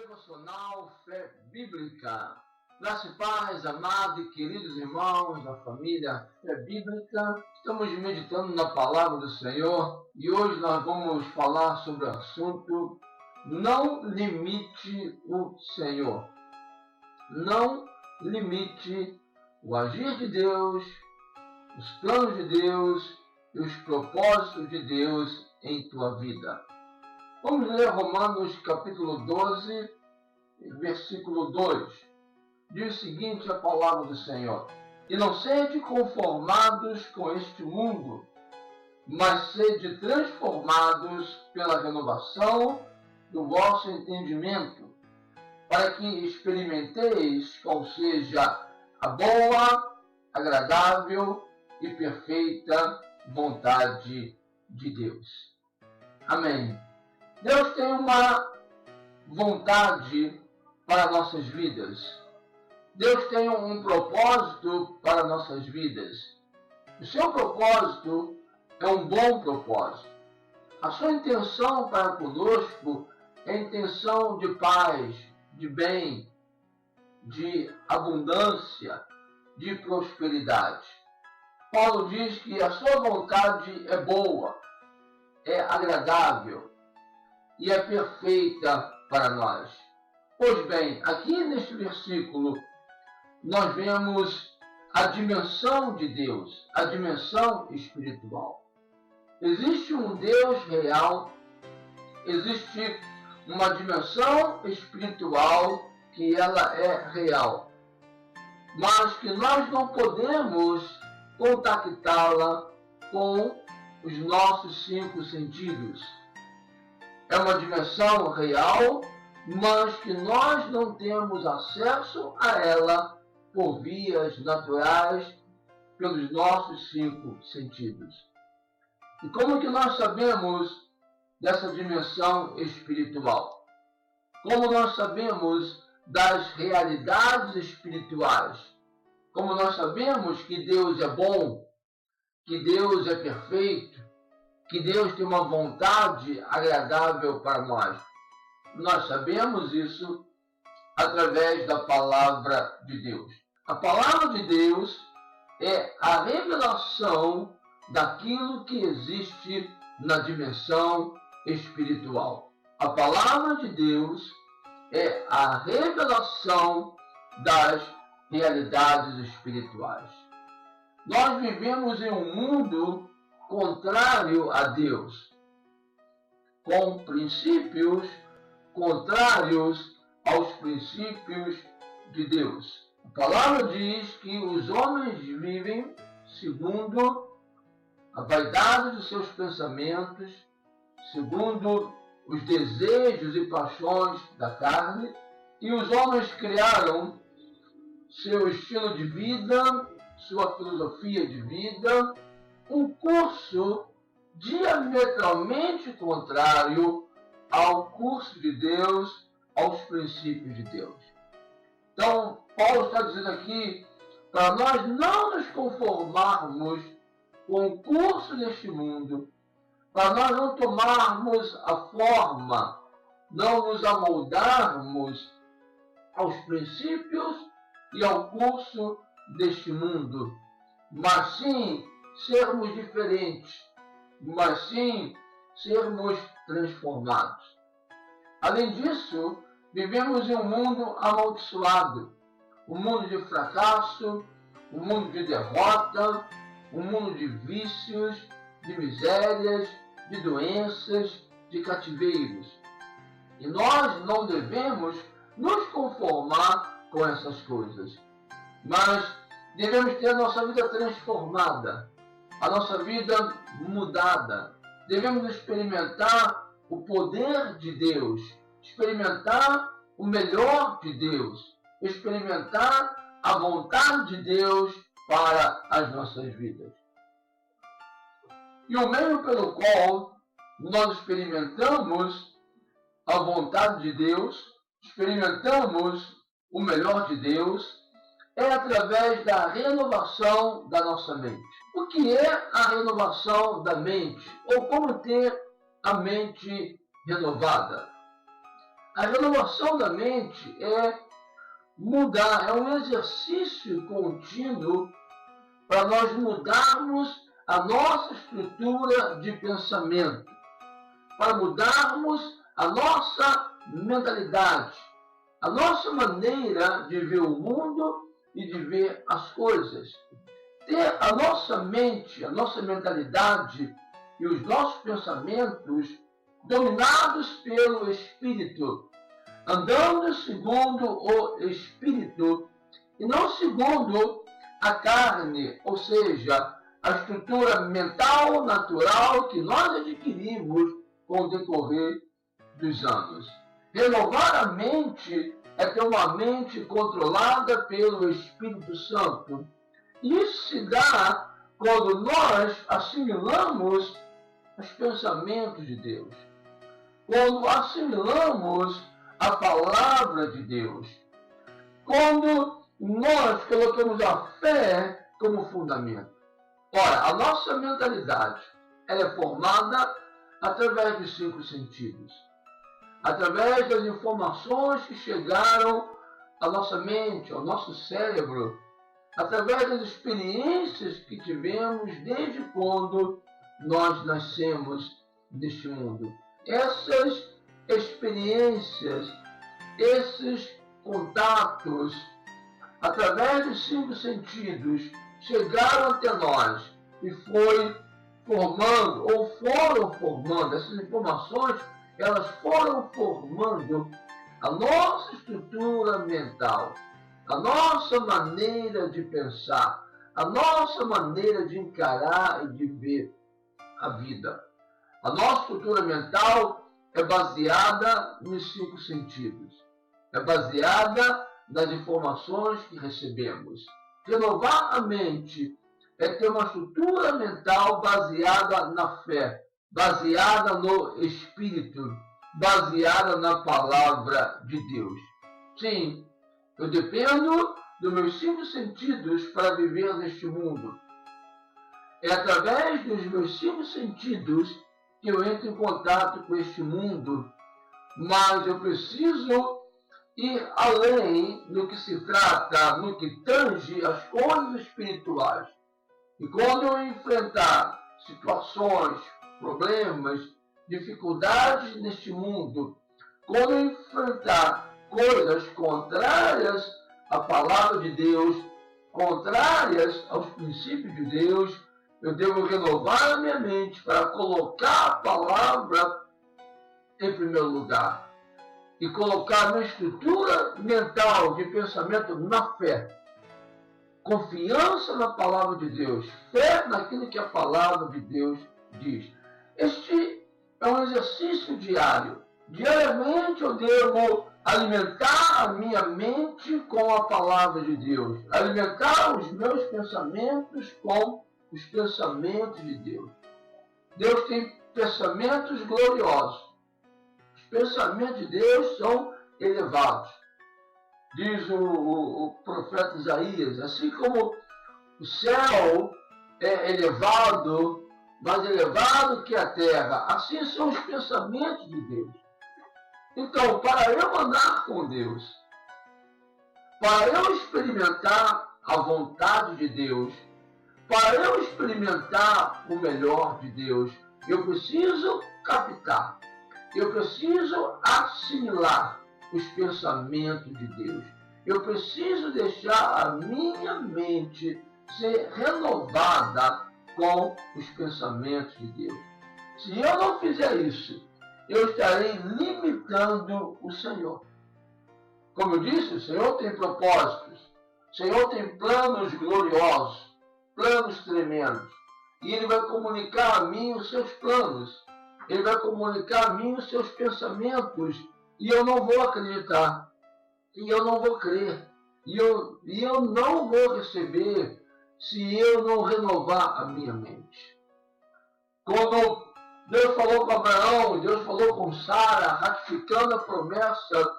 Devocional Fé Bíblica. Graça e paz, amados e queridos irmãos da família Fé Bíblica. Estamos meditando na palavra do Senhor e hoje nós vamos falar sobre o assunto não limite o Senhor. Não limite o agir de Deus, os planos de Deus e os propósitos de Deus em tua vida. Vamos ler Romanos capítulo 12, versículo 2. Diz o seguinte a palavra do Senhor: E não sede conformados com este mundo, mas sede transformados pela renovação do vosso entendimento, para que experimenteis qual seja a boa, agradável e perfeita vontade de Deus. Amém. Deus tem uma vontade para nossas vidas. Deus tem um propósito para nossas vidas. O seu propósito é um bom propósito. A sua intenção para conosco é intenção de paz, de bem, de abundância, de prosperidade. Paulo diz que a sua vontade é boa, é agradável e é perfeita para nós. Pois bem, aqui neste versículo, nós vemos a dimensão de Deus, a dimensão espiritual. Existe um Deus real, existe uma dimensão espiritual que ela é real, mas que nós não podemos contactá-la com os nossos 5 sentidos. É uma dimensão real, mas que nós não temos acesso a ela por vias naturais, pelos nossos 5 sentidos. E como que nós sabemos dessa dimensão espiritual? Como nós sabemos das realidades espirituais? Como nós sabemos que Deus é bom, que Deus é perfeito, que Deus tem uma vontade agradável para nós? Nós sabemos isso através da palavra de Deus. A palavra de Deus é a revelação daquilo que existe na dimensão espiritual. A palavra de Deus é a revelação das realidades espirituais. Nós vivemos em um mundo contrário a Deus, com princípios contrários aos princípios de Deus. A palavra diz que os homens vivem segundo a vaidade dos seus pensamentos, segundo os desejos e paixões da carne, e os homens criaram seu estilo de vida, sua filosofia de vida, um curso diametralmente contrário ao curso de Deus, aos princípios de Deus. Então, Paulo está dizendo aqui para nós não nos conformarmos com o curso deste mundo, para nós não tomarmos a forma, não nos amoldarmos aos princípios e ao curso deste mundo, mas sim sermos diferentes, mas sim sermos transformados. Além disso, vivemos em um mundo amaldiçoado, um mundo de fracasso, um mundo de derrota, um mundo de vícios, de misérias, de doenças, de cativeiros. E nós não devemos nos conformar com essas coisas, mas devemos ter a nossa vida transformada, a nossa vida mudada. Devemos experimentar o poder de Deus, experimentar o melhor de Deus, experimentar a vontade de Deus para as nossas vidas. E o meio pelo qual nós experimentamos a vontade de Deus, experimentamos o melhor de Deus, é através da renovação da nossa mente. O que é a renovação da mente? Ou como ter a mente renovada? A renovação da mente é mudar, é um exercício contínuo para nós mudarmos a nossa estrutura de pensamento, para mudarmos a nossa mentalidade, a nossa maneira de ver o mundo e de ver as coisas. Ter a nossa mente, a nossa mentalidade e os nossos pensamentos dominados pelo Espírito, andando segundo o Espírito e não segundo a carne, ou seja, a estrutura mental natural que nós adquirimos com o decorrer dos anos. Renovar a mente é ter uma mente controlada pelo Espírito Santo. Isso se dá quando nós assimilamos os pensamentos de Deus, quando assimilamos a palavra de Deus, quando nós colocamos a fé como fundamento. Ora, a nossa mentalidade ela é formada através dos 5 sentidos, através das informações que chegaram à nossa mente, ao nosso cérebro, através das experiências que tivemos desde quando nós nascemos neste mundo. Essas experiências, esses contatos, através dos 5 sentidos, chegaram até nós e foram formando, essas informações, elas foram formando a nossa estrutura mental, a nossa maneira de pensar, a nossa maneira de encarar e de ver a vida. A nossa estrutura mental é baseada nos 5 sentidos, é baseada nas informações que recebemos. Renovar a mente é ter uma estrutura mental baseada na fé, baseada no Espírito, baseada na palavra de Deus. Sim, eu dependo dos meus 5 sentidos para viver neste mundo. É através dos meus 5 sentidos que eu entro em contato com este mundo, mas eu preciso ir além no que se trata, no que tange as coisas espirituais. E quando eu enfrentar situações, problemas, dificuldades neste mundo, quando eu enfrentar coisas contrárias à palavra de Deus, contrárias aos princípios de Deus, eu devo renovar a minha mente para colocar a palavra em primeiro lugar e colocar minha estrutura mental de pensamento na fé. Confiança na palavra de Deus, fé naquilo que a palavra de Deus diz. Este é um exercício diário. Diariamente eu devo alimentar a minha mente com a palavra de Deus, alimentar os meus pensamentos com os pensamentos de Deus. Deus tem pensamentos gloriosos. Os pensamentos de Deus são elevados. Diz o profeta Isaías, assim como o céu é elevado, mais elevado que a terra, assim são os pensamentos de Deus. Então, para eu andar com Deus, para eu experimentar a vontade de Deus, para eu experimentar o melhor de Deus, eu preciso captar, eu preciso assimilar os pensamentos de Deus. Eu preciso deixar a minha mente ser renovada com os pensamentos de Deus. Se eu não fizer isso, eu estarei limitando o Senhor. Como eu disse, o Senhor tem propósitos, o Senhor tem planos gloriosos, planos tremendos. E Ele vai comunicar a mim os seus planos. Ele vai comunicar a mim os seus pensamentos. E eu não vou acreditar. E eu não vou crer. E eu não vou receber se eu não renovar a minha mente. Quando Deus falou com Abraão, Deus falou com Sara, ratificando a promessa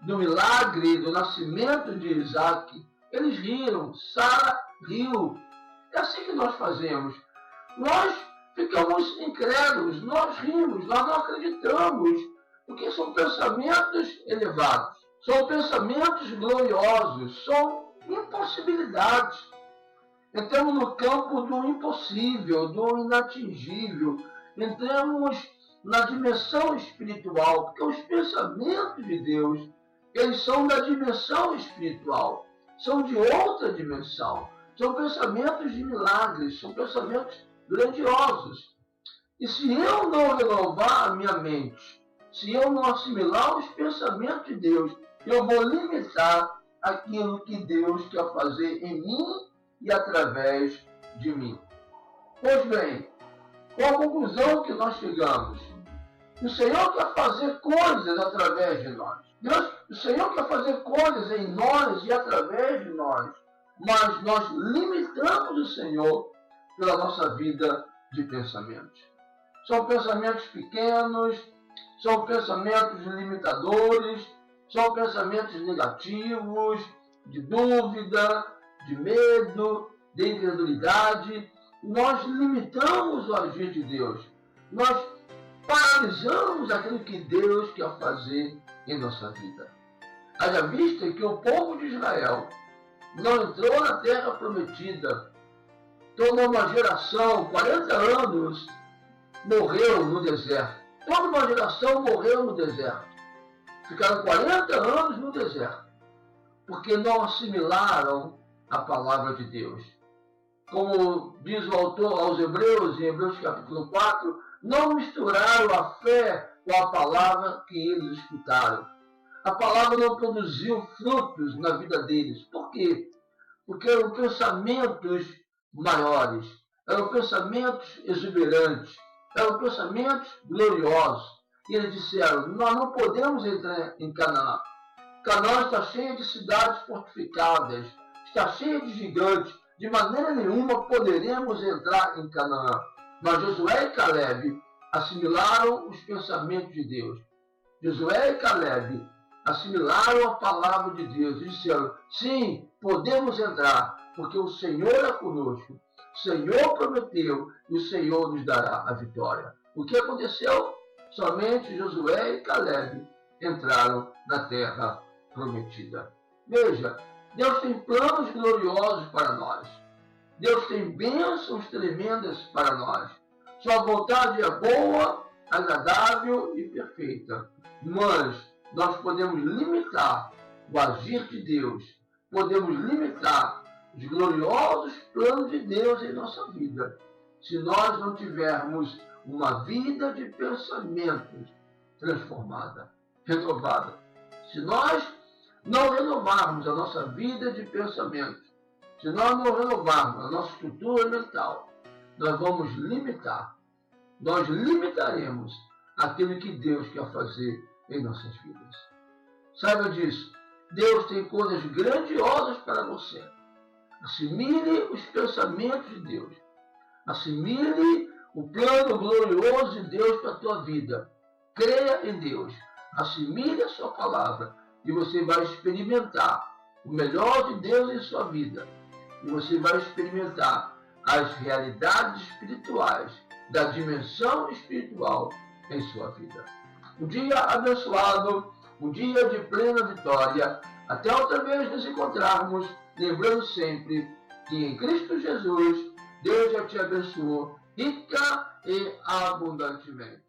do milagre, do nascimento de Isaac, eles riram, Sara riu. É assim que nós fazemos. Nós ficamos incrédulos, nós rimos, nós não acreditamos. Porque são pensamentos elevados, são pensamentos gloriosos, são impossibilidades. Entramos no campo do impossível, do inatingível, entramos na dimensão espiritual, porque os pensamentos de Deus, eles são da dimensão espiritual, são de outra dimensão, são pensamentos de milagres, são pensamentos grandiosos. E se eu não renovar a minha mente, se eu não assimilar os pensamentos de Deus, eu vou limitar aquilo que Deus quer fazer em mim e através de mim. Pois bem, qual a conclusão que nós chegamos? O Senhor quer fazer coisas através de nós. O Senhor quer fazer coisas em nós e através de nós. Mas nós limitamos o Senhor pela nossa vida de pensamentos. São pensamentos pequenos, são pensamentos limitadores, são pensamentos negativos, de dúvida, de medo, de incredulidade. Nós limitamos o agir de Deus. Nós paralisamos aquilo que Deus quer fazer em nossa vida. Haja vista que o povo de Israel não entrou na terra prometida. Toda uma geração, 40 anos, morreu no deserto. Toda uma geração morreu no deserto. Ficaram 40 anos no deserto, porque não assimilaram a palavra de Deus. Como diz o autor aos Hebreus, em Hebreus capítulo 4, não misturaram a fé com a palavra que eles escutaram. A palavra não produziu frutos na vida deles. Por quê? Porque eram pensamentos maiores, eram pensamentos exuberantes, eram pensamentos gloriosos. E eles disseram, nós não podemos entrar em Canaã. Canaã está cheia de cidades fortificadas, está cheia de gigantes, de maneira nenhuma poderemos entrar em Canaã. Mas Josué e Caleb assimilaram os pensamentos de Deus. Josué e Caleb assimilaram a palavra de Deus e disseram, sim, podemos entrar, porque o Senhor é conosco. O Senhor prometeu e o Senhor nos dará a vitória. O que aconteceu? Somente Josué e Caleb entraram na terra prometida. Veja, Deus tem planos gloriosos para nós. Deus tem bênçãos tremendas para nós. Sua vontade é boa, agradável e perfeita. Mas nós podemos limitar o agir de Deus. Podemos limitar os gloriosos planos de Deus em nossa vida. Se nós não tivermos uma vida de pensamentos transformada, renovada. Se nós não renovarmos a nossa vida de pensamentos, se nós não renovarmos a nossa estrutura mental, nós vamos limitar, nós limitaremos aquilo que Deus quer fazer em nossas vidas. Saiba disso, Deus tem coisas grandiosas para você. Assimile os pensamentos de Deus. Assimile o plano glorioso de Deus para a tua vida. Creia em Deus. Assimile a sua palavra e você vai experimentar o melhor de Deus em sua vida. E você vai experimentar as realidades espirituais da dimensão espiritual em sua vida. Um dia abençoado, um dia de plena vitória. Até outra vez nos encontrarmos, lembrando sempre que em Cristo Jesus, Deus já te abençoou rica e abundantemente.